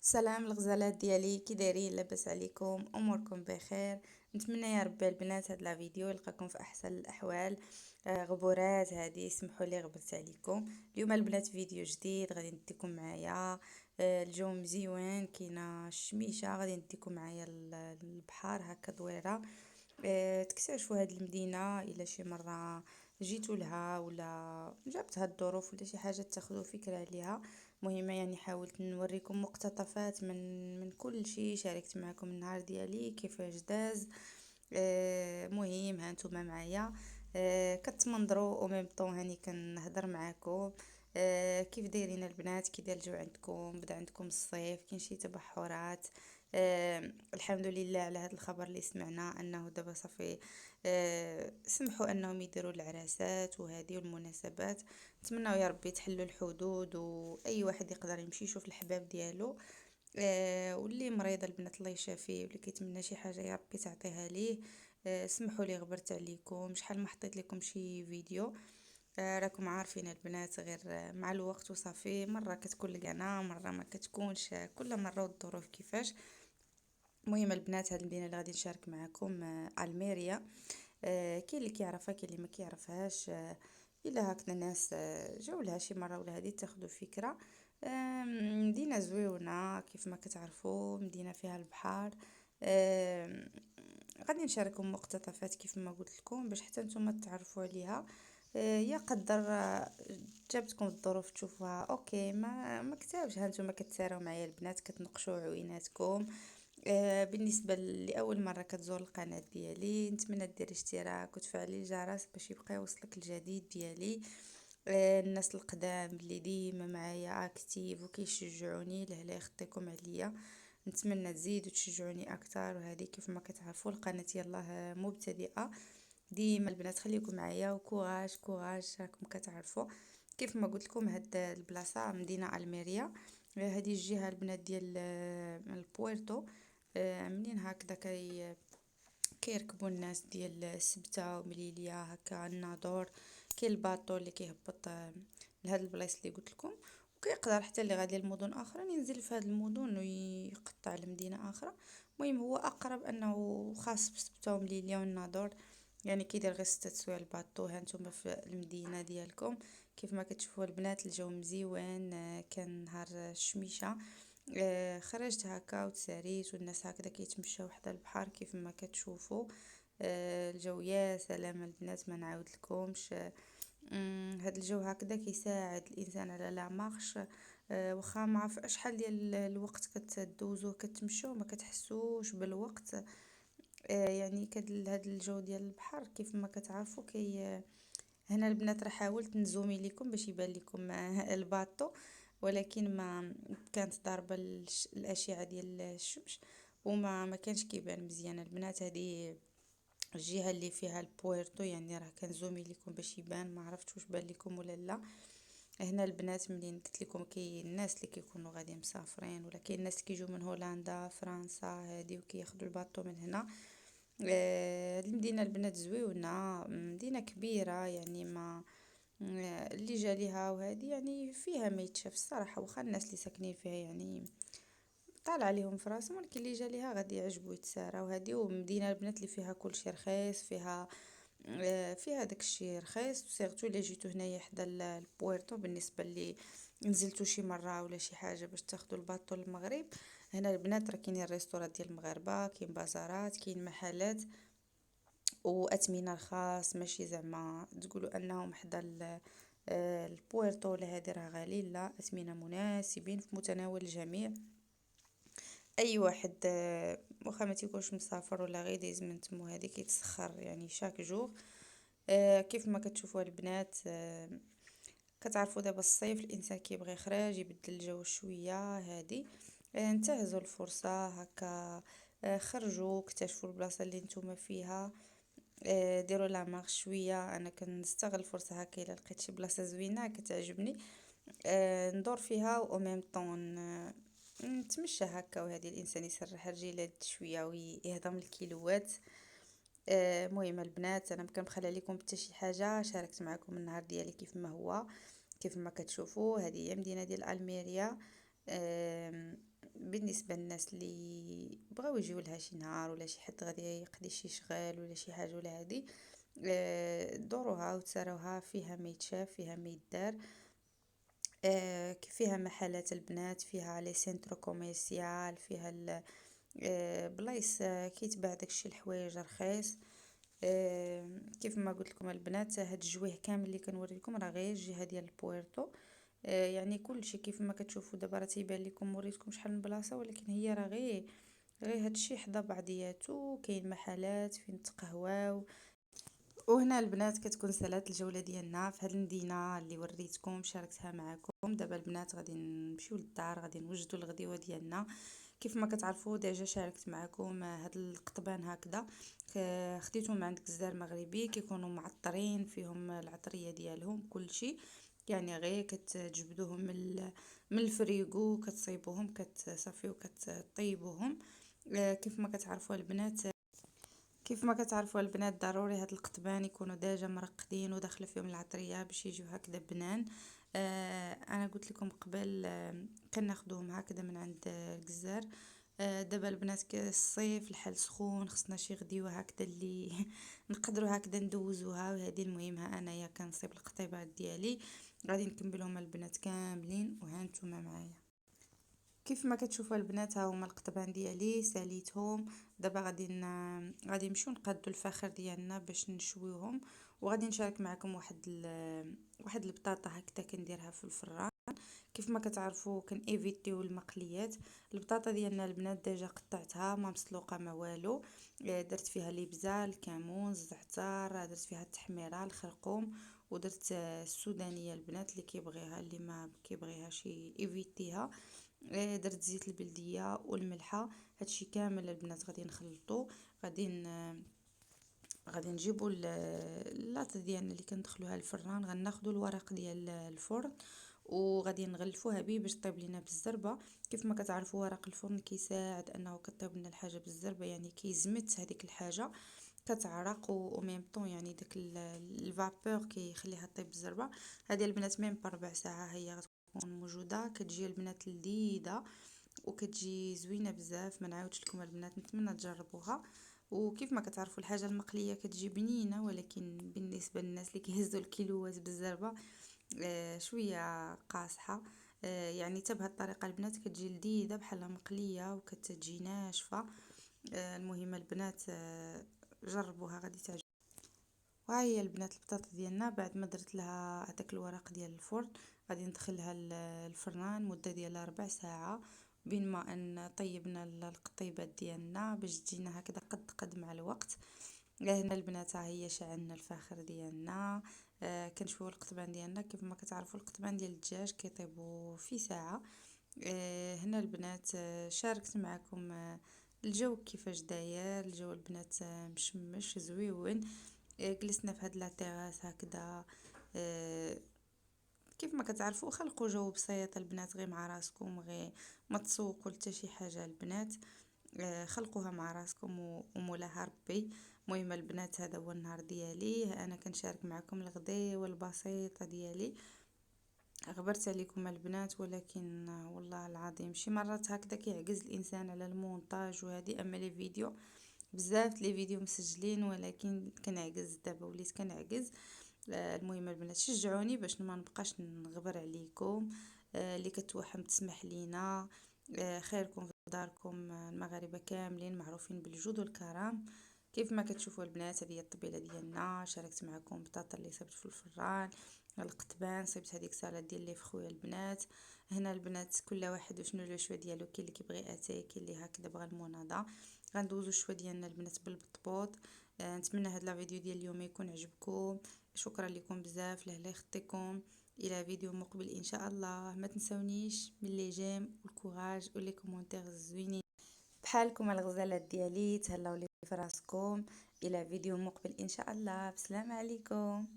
سلام الغزالات ديالي، كي دايرين؟ لاباس عليكم؟ اموركم بخير؟ نتمنى يا ربي البنات هاد لا فيديو يلقاكم في احسن الاحوال. غبورات هادي سمحوا لي غبرت عليكم. اليوم البنات فيديو جديد غادي نديكم معايا. الجو مزيوان، كاينه الشميشه، غادي نديكم معايا البحر هكا دويره. تكتشفوا هاد المدينه الا شي مره جيتوا لها ولا جابتها الظروف ولا شي حاجه تاخذوا فكره عليها. مهمة يعني حاولت نوريكم مقتطفات من كل شيء شاركت معكم النهار ديالي كيفاش داز. مهم هانتوما معايا. كتمنظروا او ميم طون هاني كنهضر معاكم. كيف دايرين البنات؟ كي داير الجو عندكم؟ بدا عندكم الصيف؟ كاين شي تبحرات؟ الحمد لله على هذا الخبر اللي سمعنا انه دابا صافي. سمحوا انهم يديروا العراسات وهذه والمناسبات. نتمنى يا ربي تحلوا الحدود واي واحد يقدر يمشي يشوف الحباب ديالو. واللي مريض البنات الله يشافيه، واللي كيتمنى شي حاجه يا ربي تعطيها ليه. سمحوا لي غبرت عليكم، شحال ما حطيت لكم شي فيديو. راكم عارفين البنات غير مع الوقت وصافي، مره كتكون لقنا مره ما كتكونش، كل مره والظروف كيفاش. المهم البنات، هاد المدينه اللي غادي نشارك معكم الميريا. كاين اللي كيعرفها كاين اللي ما كيعرفهاش. الا هكذا الناس جاو لها شي مره ولا هذه تاخذوا فكره. مدينه زويونه كيف ما كتعرفوا، مدينه فيها البحر. آم، غادي نشارككم مقتطفات كيف ما قلت لكم باش حتى نتوما تعرفوا عليها. يا قدر جابتكم الظروف تشوفوها اوكي، ما كتابش، ها نتوما كتساراو معايا البنات كتنقشوا عويناتكم. بالنسبة لأول مرة كتزور القناة ديالي، نتمنى ديري اشتراك وتفعلي الجرس باش يبقى يوصلك الجديد ديالي. الناس القدام اللي ديما معايا اكتيف وكيشجعوني، لهلا يخطيكم عليا. نتمنى تزيدوا تشجعوني اكثر، وهذه كيف ما كتعرفوا القناة يلاه مبتدئة. ديما البنات خليكم معايا وكوراج كوراج، راكم كتعرفوا. كيف ما قلت لكم هاد البلاصه مدينه الميريا. هذه الجهه البنات ديال البويرتو. منين هكذا كيركبوا الناس ديال سبتة ومليليا هكا الناظور. كاين الباطو اللي كيهبط لهاد البلايص اللي قلت لكم. وكيقدر حتى اللي غادي لمدن اخرى ينزل في هاد المدن ويقطع لمدينه اخرى. المهم هو اقرب انه خاص بسبتة ومليليا والناظور. يعني كيدير غير 6 سوايع الباطو. ها نتوما في المدينه ديالكم. كيف ما كتشوفوا البنات الجو مزيوان. كان نهار الشميشه. خرجت هكا وتساريت والناس هكذا كيتمشاو حدا البحر كيف ما كتشوفوا. الجو يا سلام البنات ما نعاود لكمش. هاد الجو هكذا كيساعد الانسان على لا مارش. واخا ما عرف شحال ديال الوقت كتدوزو كتمشوا ما كتحسوش بالوقت. يعني هاد الجو ديال البحر كيف ما كتعرفوا هنا البنات راه حاولت نزومي لكم باش يبان لكم الباطو. ولكن ما كانت ضاربه الاشعه ديال الشمس. وما كانش كيبان مزيان البنات. هذه الجهه اللي فيها البويرتو، يعني راه كنزومي لكم باش يبان، ما عرفتش واش بان لكم ولا لا. هنا البنات منين قلت لكم كاين الناس اللي كيكونوا غادي مسافرين، ولا كاين الناس كيجوا من هولندا فرنسا هادي وكياخذوا الباطو من هنا. المدينه البنات زويونه، مدينه كبيره يعني ما. اللي جا ليها وهذه يعني فيها ما يتشاف الصراحه، واخا الناس اللي ساكنين فيها يعني طالع عليهم في راسهم، ولكن اللي جا ليها غادي يعجبو يتسارى وهذه. ومدينه البنات اللي فيها كل شيء رخيص، فيها داك الشيء رخيص. وسيرتو الا جيتو هنايا حدا البويرتو، بالنسبه اللي نزلتو شي مره ولا شي حاجه باش تاخدوا الباطو للمغرب. هنا البنات راه كاينين ريستورات ديال المغاربه، كاين بازارات، كاين محلات واثمنه رخاص، ماشي زعما تقولوا انهم حدا البويرتو ولا هادي راه غالي، لا اثمنه مناسبين في متناول الجميع. اي واحد واخا ما تيكونش مسافر ولا غير يديز من تمو هادي كيتسخر يعني شاك جوغ. كيف ما كتشوفوا البنات. كتعرفوا دابا الصيف الانسان كيبغي يخرج يبدل الجو شويه هادي. انتهزوا الفرصه هكا. خرجوا اكتشفوا البلاصه اللي نتوما فيها. ديروا لا مارش شويه. انا كنستغل الفرصه هكا الا لقيت شي بلاصه زوينه كتعجبني. ندور فيها او ميم طون. نتمشى هكا وهذه الانسان يسرح رجيلات شويه ويهضم الكيلوات. مهم البنات انا مكنبخل عليكم حتى شي حاجه، شاركت معكم النهار ديالي كيف ما هو. كيف ما كتشوفوا هذه هي مدينه ديال الميريا. بالنسبه للناس اللي بغاو يجيو لها شي نهار ولا شي حد غادي يقضي شي شغل ولا شي حاجه ولا هادي، دوروها وتساروها، فيها ما يتشاف فيها ما يدار. فيها محلات البنات، فيها لي سنترو كوميرسيال، فيها بلايص كيتباع داكشي الحوايج رخيص. كيف ما قلت لكم البنات، هاد الجويه كامل اللي كنوري لكم راه غير الجهه ديال بويرتو. يعني كل شيء كيف ما كتشوفوا دابا راه تيبان لكم وريتكم شحال من بلاصه، ولكن هي راه غير هادشي حدا بعضياتو. كاين محلات فين تقهواو. وهنا البنات كتكون سالات الجوله ديالنا في هاد المدينه اللي وريتكم شاركتها معكم. دابا البنات غادي نمشيو للدار، غادي نوجدوا الغديوه ديالنا. كيف ما كتعرفوا ديجا شاركت معكم هاد القطبان هكذا، خديتهم من عند جزار مغربي، كيكونوا معطرين فيهم العطريه ديالهم كلشي. يعني غير كتجبدوهم من الفريغو، كتصيبوهم، كتصافيو، كتطيبوهم. كيف ما كتعرفوا البنات ضروري هاد القطبان يكونوا ديجا مرقدين وداخله فيهم العطريه باش يجيو هكذا بنان. انا قلت لكم قبل، كناخذوهم هكذا من عند الجزار. دابا البنات الصيف الحال سخون، خصنا شي غديوه هكذا اللي نقدروا هكذا ندوزوها. وهذه المهمه انايا كنصيب القطيبات ديالي، غادي نكملهم البنات كاملين وها نتوما معايا. كيف ما كتشوفوا البنات، ها هما القطبان ديالي ساليتهم. دابا غادي نمشيو نقادو الفخر ديالنا باش نشويوهم. وغادي نشارك معكم واحد البطاطا هكذا كنديرها في الفران. كيف ما كتعرفوا كنيفيتيو المقليات. البطاطا ديالنا البنات ديجا قطعتها، ما مسلوقه ما والو. درت فيها الابزار، الكمون، الزعتر، درت فيها التحميره، الخرقوم، ودرت السودانيه البنات اللي كيبغيها، اللي ما كيبغيهاش ايفيتيها. درت زيت البلديه والملحه. هادشي كامل البنات غادي نخلطو. غادي غادي نجيبو اللاط ديالنا اللي كندخلوها الفران، غناخدو الورق ديال الفرن وغادي نغلفوها به باش طيب لينا بالزربه. كيف ما كتعرفوا ورق الفرن كيساعد انه كطيب لنا الحاجه بالزربه، يعني كيزمت هذيك الحاجه كتعرق و ميم طون، يعني داك الفابور كيخليها طيب بالزربه. هذه البنات ميم بربع ساعه هي غتكون موجوده، كتجي البنات لذيذه وكتجي زوينه بزاف. ما نعاودش لكم البنات، نتمنى تجربوها. وكيف ما كتعرفوا الحاجه المقليه كتجي بنينه، ولكن بالنسبه للناس اللي كيهزوا الكيلوات بالزربه شويه قاصحه. يعني حتى بهذه الطريقه البنات كتجي لذيذه بحال مقليه وكتجي ناشفه. المهم البنات جربوها غادي تعجبكم. وها هي البنات البطاطا ديالنا بعد ما درت لها هذاك الورق ديال الفرن، غادي ندخلها الفران مده ديال ربع ساعه، بين ما ان طيبنا القطيبات ديالنا باش تجينا هكذا قد مع الوقت. هنا البنات ها هي شعلنا الفاخر ديالنا. كنشوفوا القطبان ديالنا. كيف ما كتعرفوا القطبان ديال الدجاج كيطيبوا في ساعه. هنا البنات شاركت معكم الجو كيفاش داير. الجو البنات مشمش زويون. جلسنا في هاد لاطيراس هكذا. كيف ما كتعرفوا خلقوا جو بسيط البنات، غير مع راسكم، غير ما تسوقوا حتى شي حاجه البنات. خلقوها مع راسكم ومولاها ربي. المهم البنات هذا هو النهار ديالي، انا كنشارك معكم الغداء البسيطه ديالي. غبرت عليكم البنات، ولكن والله العظيم شي مرات هكذا كيعجز الانسان على المونتاج وهذه. اما لي فيديو بزاف لي فيديو مسجلين، ولكن كنعجز دابا، وليت كنعجز. المهم البنات شجعوني باش ما نبقاش نغبر عليكم. اللي كتوحم تسمح لينا. خيركم في داركم. المغاربه كاملين معروفين بالجود والكرم. كيف ما كتشوفوا البنات هذه هي الطبيله ديالنا. شاركت معكم بطاطا اللي صبت في الفران، القطبان صيبت هذيك سالاد ديال لي فخويا البنات. هنا البنات كل واحد وشنو لو شوا ديالو، كاين اللي كيبغي اتاي، كاين اللي هكذا بغى الموناضه. غندوزو الشوا ديالنا البنات بالبطبوط. نتمنى هاد لا فيديو ديال اليوم يكون عجبكم. شكرا لكم بزاف، لله يخطيكم. الى فيديو مقبل ان شاء الله. ما تنسونيش من لي جيم والكوراج ولي كومونتير زوينين بحالكم الغزالات ديالي. تهلاو لي في راسكم. الى فيديو مقبل ان شاء الله. بسلام عليكم.